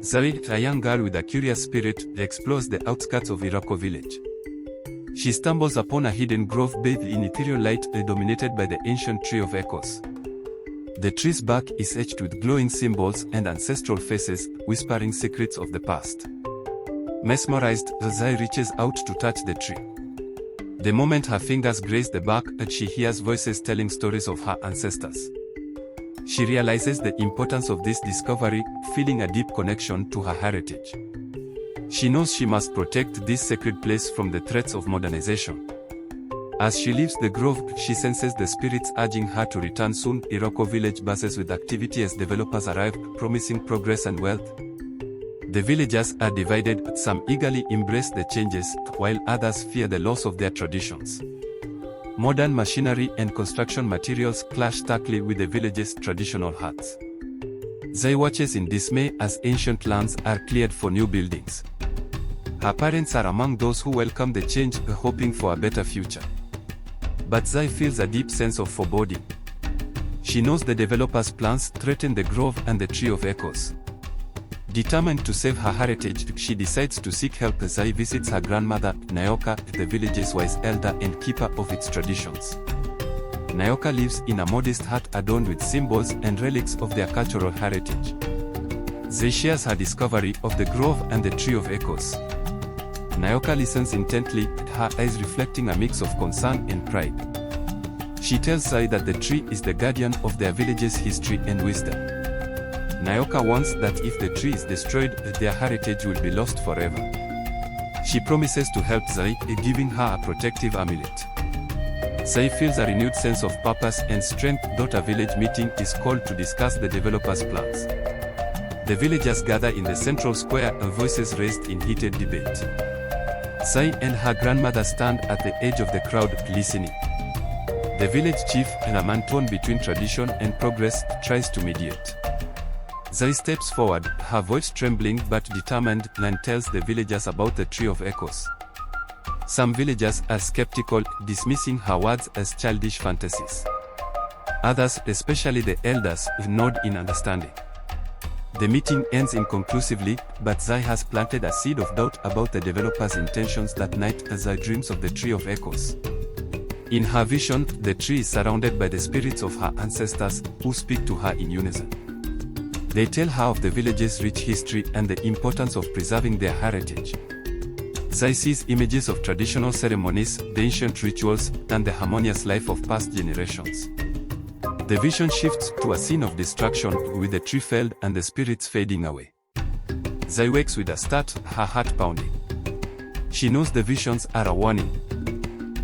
Zuri, a young girl with a curious spirit, explores the outskirts of Iroko village. She stumbles upon a hidden grove bathed in ethereal light dominated by the ancient tree of echoes. The tree's bark is etched with glowing symbols and ancestral faces, whispering secrets of the past. Mesmerized, Zuri reaches out to touch the tree. The moment her fingers graze the bark, she hears voices telling stories of her ancestors. She realizes the importance of this discovery, feeling a deep connection to her heritage. She knows she must protect this sacred place from the threats of modernization. As she leaves the grove, she senses the spirits urging her to return soon. Iroko village buzzes with activity as developers arrive, promising progress and wealth. The villagers are divided, some eagerly embrace the changes, while others fear the loss of their traditions. Modern machinery and construction materials clash starkly with the village's traditional huts. Zuri watches in dismay as ancient lands are cleared for new buildings. Her parents are among those who welcome the change, hoping for a better future. But Zuri feels a deep sense of foreboding. She knows the developers' plans threaten the grove and the tree of echoes. Determined to save her heritage, she decides to seek help. Zuri visits her grandmother, Nyoka, the village's wise elder and keeper of its traditions. Nyoka lives in a modest hut adorned with symbols and relics of their cultural heritage. Zuri shares her discovery of the grove and the tree of echoes. Nyoka listens intently, her eyes reflecting a mix of concern and pride. She tells Zuri that the tree is the guardian of their village's history and wisdom. Nyoka warns that if the tree is destroyed, their heritage will be lost forever. She promises to help Zuri, giving her a protective amulet. Zuri feels a renewed sense of purpose and strength. A village meeting is called to discuss the developers' plans. The villagers gather in the central square, voices raised in heated debate. Zuri and her grandmother stand at the edge of the crowd, listening. The village chief, a man torn between tradition and progress, tries to mediate. Zuri steps forward, her voice trembling but determined, and tells the villagers about the tree of echoes. Some villagers are skeptical, dismissing her words as childish fantasies. Others, especially the elders, nod in understanding. The meeting ends inconclusively, but Zuri has planted a seed of doubt about the developers' intentions that night. Zuri dreams of the tree of echoes. In her vision, the tree is surrounded by the spirits of her ancestors, who speak to her in unison. They tell her of the village's rich history and the importance of preserving their heritage. Zuri sees images of traditional ceremonies, the ancient rituals, and the harmonious life of past generations. The vision shifts to a scene of destruction, with the tree felled and the spirits fading away. Zuri wakes with a start, her heart pounding. She knows the visions are a warning.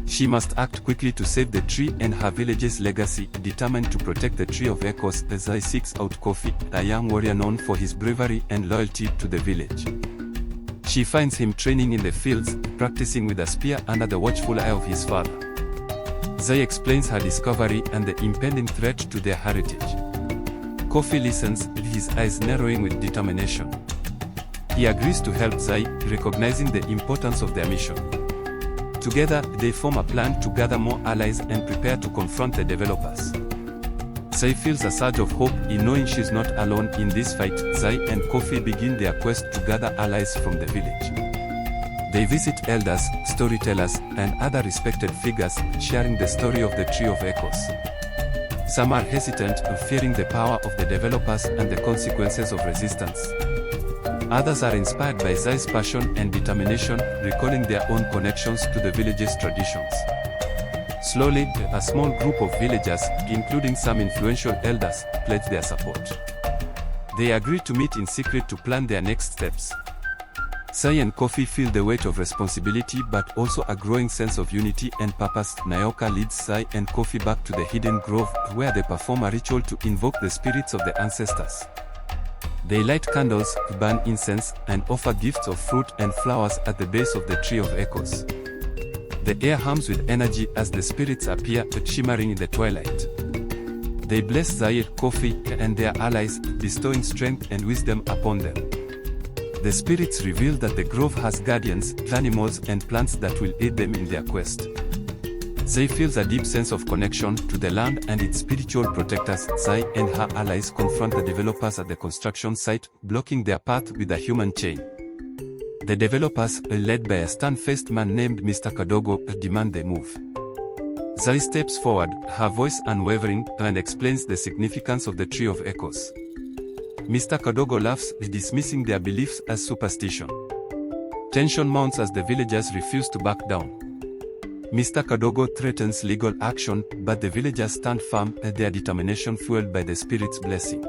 She must act quickly to save the tree and her village's legacy. Determined to protect the tree of echoes, Zuri seeks out Kofi, a young warrior known for his bravery and loyalty to the village. She finds him training in the fields, practicing with a spear under the watchful eye of his father. Zuri explains her discovery and the impending threat to their heritage. Kofi listens, his eyes narrowing with determination. He agrees to help Zuri, recognizing the importance of their mission. Together, they form a plan to gather more allies and prepare to confront the developers. Zuri feels a surge of hope in knowing she's not alone in this fight. Zuri and Kofi begin their quest to gather allies from the village. They visit elders, storytellers, and other respected figures, sharing the story of the tree of echoes. Some are hesitant, fearing the power of the developers and the consequences of resistance. Others are inspired by Zuri's passion and determination, recalling their own connections to the village's traditions. Slowly, a small group of villagers, including some influential elders, pledge their support. They agree to meet in secret to plan their next steps. Zuri and Kofi feel the weight of responsibility but also a growing sense of unity and purpose. Nyoka leads Zuri and Kofi back to the hidden grove, where they perform a ritual to invoke the spirits of the ancestors. They light candles, burn incense, and offer gifts of fruit and flowers at the base of the tree of echoes. The air hums with energy as the spirits appear, shimmering in the twilight. They bless Zuri, Kofi, and their allies, bestowing strength and wisdom upon them. The spirits reveal that the grove has guardians, animals and plants that will aid them in their quest. Zai feels a deep sense of connection to the land and its spiritual protectors. Zai and her allies confront the developers at the construction site, blocking their path with a human chain. The developers, led by a stern-faced man named Mr. Kadogo, demand they move. Zai steps forward, her voice unwavering, and explains the significance of the Tree of Echoes. Mr. Kadogo laughs, dismissing their beliefs as superstition. Tension mounts as the villagers refuse to back down. Mr. Kadogo threatens legal action, but the villagers stand firm, their determination fueled by the spirit's blessing.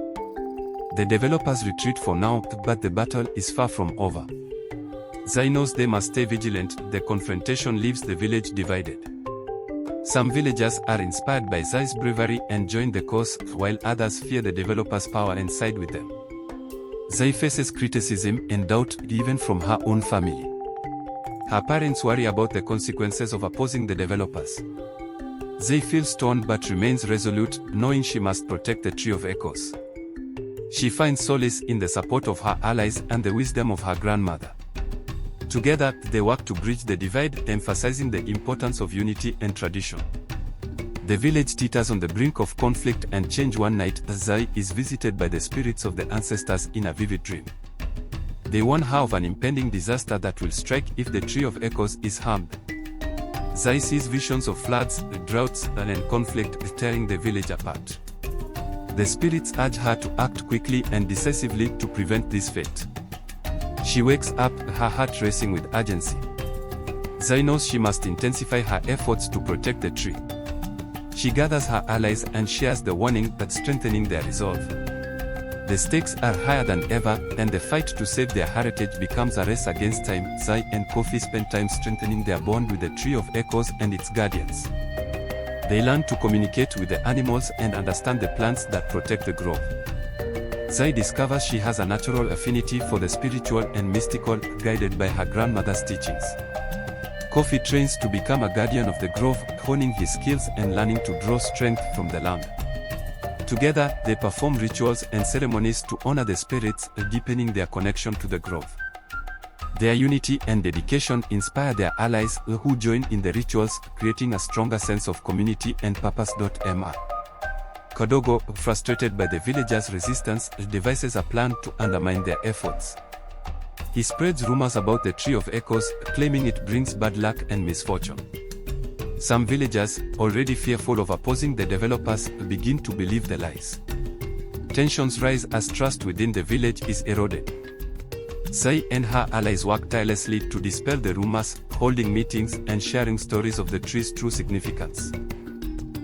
The developers retreat for now, but the battle is far from over. Zai knows they must stay vigilant. The confrontation leaves the village divided. Some villagers are inspired by Zai's bravery and join the cause, while others fear the developers' power and side with them. Zai faces criticism and doubt even from her own family. Her parents worry about the consequences of opposing the developers. Zai feels torn but remains resolute, knowing she must protect the Tree of Echoes. She finds solace in the support of her allies and the wisdom of her grandmother. Together, they work to bridge the divide, emphasizing the importance of unity and tradition. The village teeters on the brink of conflict and change one night. Zai is visited by the spirits of the ancestors in a vivid dream. They warn her of an impending disaster that will strike if the Tree of Echoes is harmed. Zai sees visions of floods, droughts, and conflict tearing the village apart. The spirits urge her to act quickly and decisively to prevent this fate. She wakes up, her heart racing with urgency. Zai knows she must intensify her efforts to protect the tree. She gathers her allies and shares the warning, but strengthening their resolve. The stakes are higher than ever, and the fight to save their heritage becomes a race against time. Zai and Kofi spend time strengthening their bond with the Tree of Echoes and its guardians. They learn to communicate with the animals and understand the plants that protect the grove. Zai discovers she has a natural affinity for the spiritual and mystical, guided by her grandmother's teachings. Kofi trains to become a guardian of the grove, honing his skills and learning to draw strength from the land. Together, they perform rituals and ceremonies to honor the spirits, deepening their connection to the grove. Their unity and dedication inspire their allies, who join in the rituals, creating a stronger sense of community and purpose. Mr. Kadogo, frustrated by the villagers' resistance, devises a plan to undermine their efforts. He spreads rumors about the Tree of Echoes, claiming it brings bad luck and misfortune. Some villagers, already fearful of opposing the developers, begin to believe the lies. Tensions rise as trust within the village is eroded. Zai and her allies work tirelessly to dispel the rumors, holding meetings and sharing stories of the tree's true significance.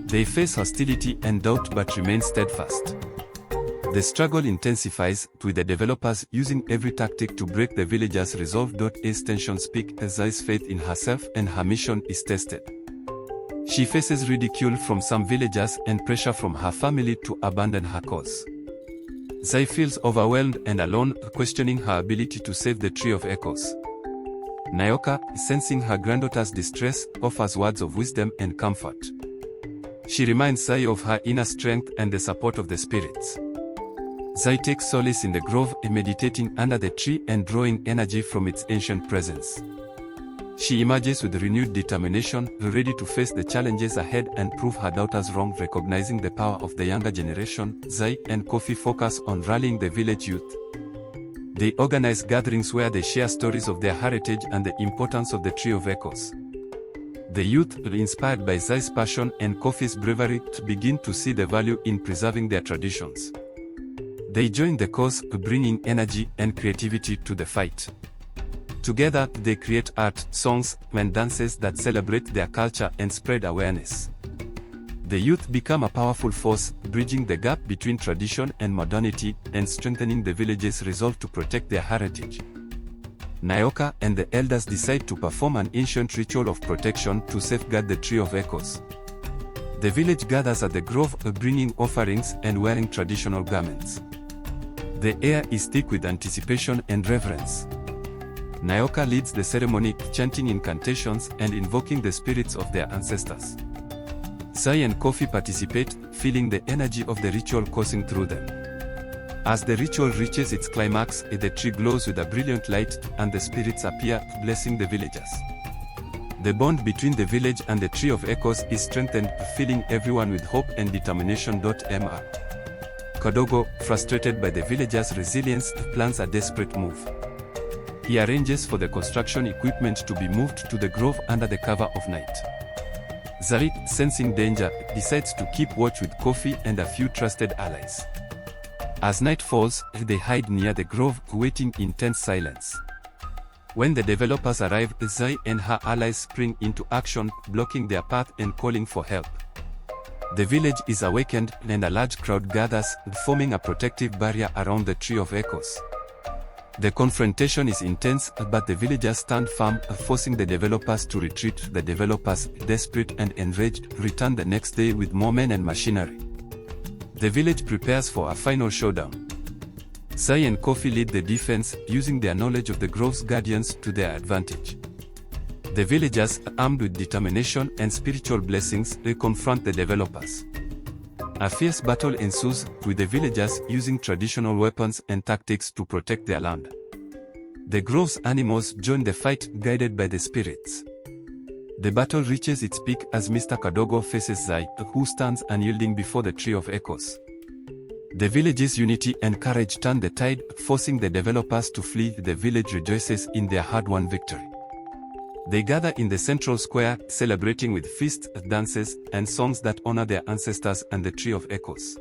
They face hostility and doubt but remain steadfast. The struggle intensifies, with the developers using every tactic to break the villagers' resolve. As tensions peak, Zai's faith in herself and her mission is tested. She faces ridicule from some villagers and pressure from her family to abandon her cause. Zai feels overwhelmed and alone, questioning her ability to save the Tree of Echoes. Nyoka, sensing her granddaughter's distress, offers words of wisdom and comfort. She reminds Zai of her inner strength and the support of the spirits. Zai takes solace in the grove, meditating under the tree and drawing energy from its ancient presence. She emerges with renewed determination, ready to face the challenges ahead and prove her daughters wrong. Recognizing the power of the younger generation, Zai and Kofi focus on rallying the village youth. They organize gatherings where they share stories of their heritage and the importance of the Tree of Echoes. The youth, inspired by Zai's passion and Kofi's bravery, begin to see the value in preserving their traditions. They join the cause, bringing energy and creativity to the fight. Together, they create art, songs, and dances that celebrate their culture and spread awareness. The youth become a powerful force, bridging the gap between tradition and modernity, and strengthening the village's resolve to protect their heritage. Nyoka and the elders decide to perform an ancient ritual of protection to safeguard the Tree of Echoes. The village gathers at the grove, bringing offerings and wearing traditional garments. The air is thick with anticipation and reverence. Nyoka leads the ceremony, chanting incantations and invoking the spirits of their ancestors. Zai and Kofi participate, feeling the energy of the ritual coursing through them. As the ritual reaches its climax, the tree glows with a brilliant light, and the spirits appear, blessing the villagers. The bond between the village and the Tree of Echoes is strengthened, filling everyone with hope and determination. Mr. Kadogo, frustrated by the villagers' resilience, plans a desperate move. He arranges for the construction equipment to be moved to the grove under the cover of night. Zuri, sensing danger, decides to keep watch with Kofi and a few trusted allies. As night falls, they hide near the grove, waiting in tense silence. When the developers arrive, Zuri and her allies spring into action, blocking their path and calling for help. The village is awakened, and a large crowd gathers, forming a protective barrier around the Tree of Echoes. The confrontation is intense, but the villagers stand firm, forcing the developers to retreat. The developers, desperate and enraged, return the next day with more men and machinery. The village prepares for a final showdown. Zuri and Kofi lead the defense, using their knowledge of the grove's guardians to their advantage. The villagers, armed with determination and spiritual blessings, confront the developers. A fierce battle ensues, with the villagers using traditional weapons and tactics to protect their land. The grove's animals join the fight, guided by the spirits. The battle reaches its peak as Mr. Kadogo faces Zuri, who stands unyielding before the Tree of Echoes. The village's unity and courage turn the tide, forcing the developers to flee. The village rejoices in their hard-won victory. They gather in the central square, celebrating with feasts, dances, and songs that honor their ancestors and the Tree of Echoes.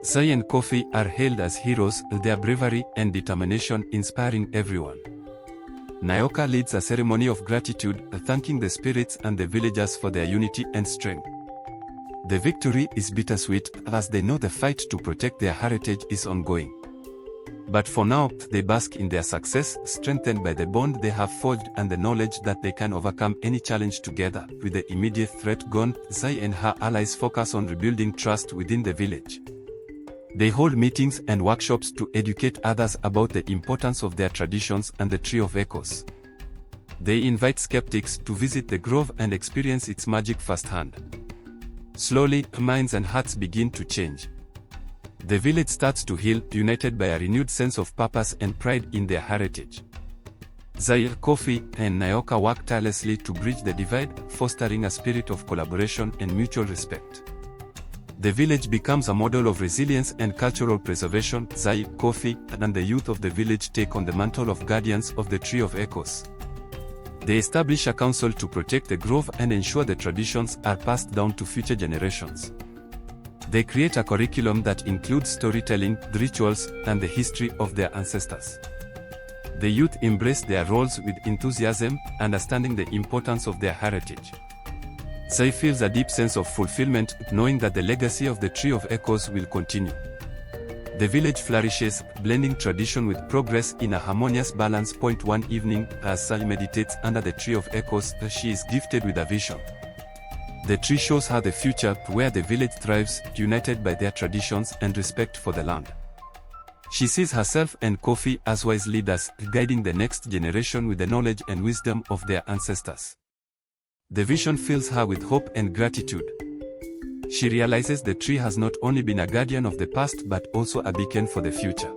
Zuri and Kofi are hailed as heroes, their bravery and determination inspiring everyone. Nyoka leads a ceremony of gratitude, thanking the spirits and the villagers for their unity and strength. The victory is bittersweet, as they know the fight to protect their heritage is ongoing. But for now, they bask in their success, strengthened by the bond they have forged and the knowledge that they can overcome any challenge together. With the immediate threat gone, Zuri and her allies focus on rebuilding trust within the village. They hold meetings and workshops to educate others about the importance of their traditions and the Tree of Echoes. They invite skeptics to visit the grove and experience its magic firsthand. Slowly, minds and hearts begin to change. The village starts to heal, united by a renewed sense of purpose and pride in their heritage. Zuri, Kofi, and Nyoka work tirelessly to bridge the divide, fostering a spirit of collaboration and mutual respect. The village becomes a model of resilience and cultural preservation. Zuri, Kofi, and the youth of the village take on the mantle of guardians of the Tree of Echoes. They establish a council to protect the grove and ensure the traditions are passed down to future generations. They create a curriculum that includes storytelling, rituals, and the history of their ancestors. The youth embrace their roles with enthusiasm, understanding the importance of their heritage. Zuri feels a deep sense of fulfillment, knowing that the legacy of the Tree of Echoes will continue. The village flourishes, blending tradition with progress in a harmonious balance. One evening, as Zuri meditates under the Tree of Echoes, she is gifted with a vision. The tree shows her the future, where the village thrives, united by their traditions and respect for the land. She sees herself and Kofi as wise leaders, guiding the next generation with the knowledge and wisdom of their ancestors. The vision fills her with hope and gratitude. She realizes the tree has not only been a guardian of the past but also a beacon for the future.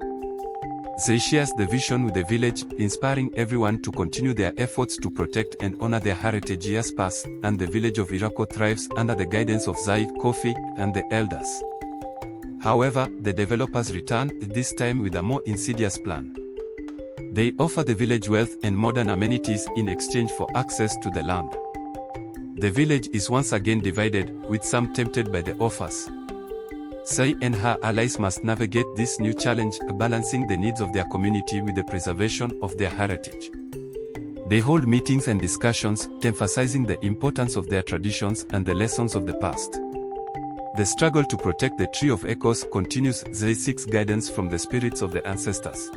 Zuri shares the vision with the village, inspiring everyone to continue their efforts to protect and honor their heritage. Years pass, and the village of Iroko thrives under the guidance of Zuri, Kofi, and the elders. However, the developers return, this time with a more insidious plan. They offer the village wealth and modern amenities in exchange for access to the land. The village is once again divided, with some tempted by the offers. Zuri and her allies must navigate this new challenge, balancing the needs of their community with the preservation of their heritage. They hold meetings and discussions, emphasizing the importance of their traditions and the lessons of the past. The struggle to protect the Tree of Echoes continues. Zuri seeks guidance from the spirits of the ancestors.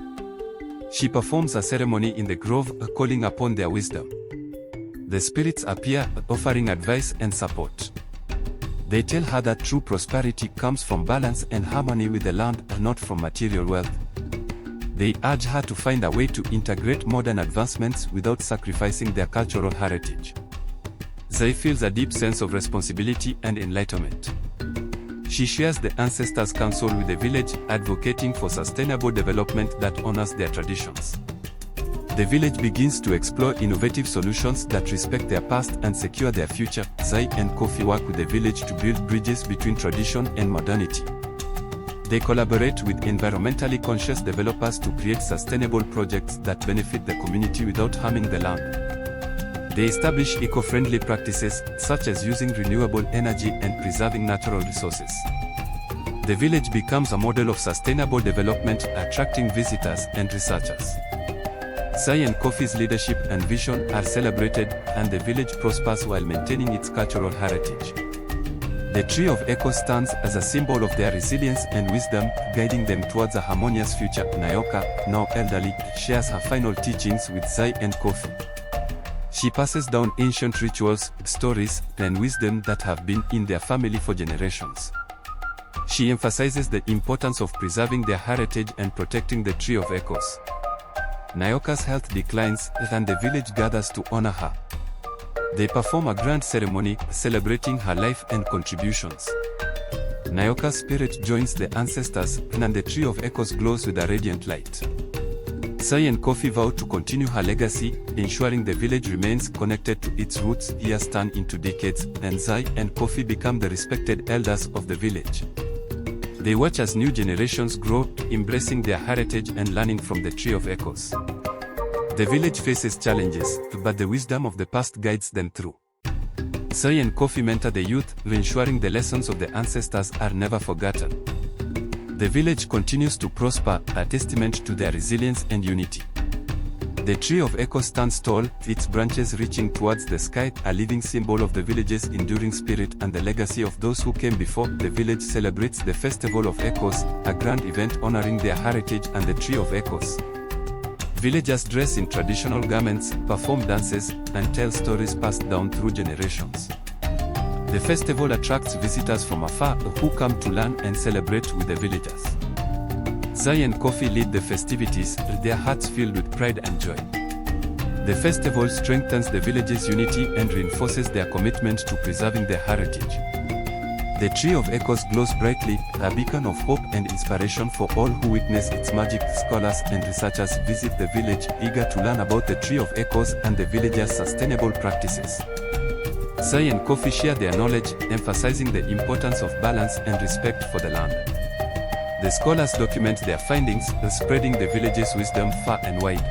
She performs a ceremony in the grove, calling upon their wisdom. The spirits appear, offering advice and support. They tell her that true prosperity comes from balance and harmony with the land, not from material wealth. They urge her to find a way to integrate modern advancements without sacrificing their cultural heritage. Zuri feels a deep sense of responsibility and enlightenment. She shares the ancestors' counsel with the village, advocating for sustainable development that honors their traditions. The village begins to explore innovative solutions that respect their past and secure their future. Zuri and Kofi work with the village to build bridges between tradition and modernity. They collaborate with environmentally conscious developers to create sustainable projects that benefit the community without harming the land. They establish eco-friendly practices, such as using renewable energy and preserving natural resources. The village becomes a model of sustainable development, attracting visitors and researchers. Zuri and Kofi's leadership and vision are celebrated, and the village prospers while maintaining its cultural heritage. The Tree of Echo stands as a symbol of their resilience and wisdom, guiding them towards a harmonious future. Nyoka, now elderly, shares her final teachings with Zuri and Kofi. She passes down ancient rituals, stories, and wisdom that have been in their family for generations. She emphasizes the importance of preserving their heritage and protecting the Tree of Echoes. Nyoka's health declines, and the village gathers to honor her. They perform a grand ceremony, celebrating her life and contributions. Nyoka's spirit joins the ancestors, and the Tree of Echoes glows with a radiant light. Zuri and Kofi vow to continue her legacy, ensuring the village remains connected to its roots. Years turn into decades, and Zuri and Kofi become the respected elders of the village. They watch as new generations grow, embracing their heritage and learning from the Tree of Echoes. The village faces challenges, but the wisdom of the past guides them through. Zuri and Kofi mentor the youth, ensuring the lessons of the ancestors are never forgotten. The village continues to prosper, a testament to their resilience and unity. The Tree of Echo stands tall, its branches reaching towards the sky, a living symbol of the village's enduring spirit and the legacy of those who came before. The village celebrates the Festival of Echoes, a grand event honoring their heritage and the Tree of Echoes. Villagers dress in traditional garments, perform dances, and tell stories passed down through generations. The festival attracts visitors from afar who come to learn and celebrate with the villagers. Zuri and Kofi lead the festivities, their hearts filled with pride and joy. The festival strengthens the village's unity and reinforces their commitment to preserving their heritage. The Tree of Echoes glows brightly, a beacon of hope and inspiration for all who witness its magic. Scholars and researchers visit the village, eager to learn about the Tree of Echoes and the villagers' sustainable practices. Zuri and Kofi share their knowledge, emphasizing the importance of balance and respect for the land. The scholars document their findings, spreading the village's wisdom far and wide.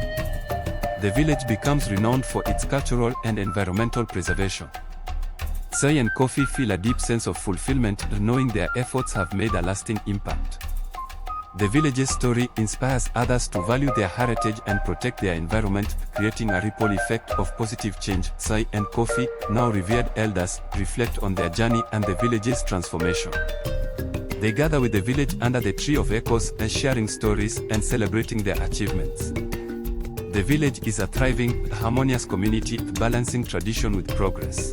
The village becomes renowned for its cultural and environmental preservation. Zuri and Kofi feel a deep sense of fulfillment, knowing their efforts have made a lasting impact. The village's story inspires others to value their heritage and protect their environment, creating a ripple effect of positive change. Zuri and Kofi, now revered elders, reflect on their journey and the village's transformation. They gather with the village under the Tree of Echoes, sharing stories and celebrating their achievements. The village is a thriving, harmonious community, balancing tradition with progress.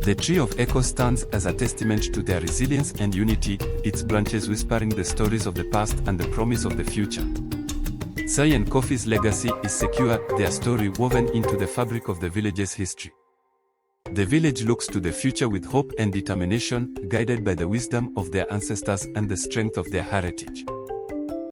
The Tree of Echoes stands as a testament to their resilience and unity, its branches whispering the stories of the past and the promise of the future. Zuri and Kofi's legacy is secure, their story woven into the fabric of the village's history. The village looks to the future with hope and determination, guided by the wisdom of their ancestors and the strength of their heritage.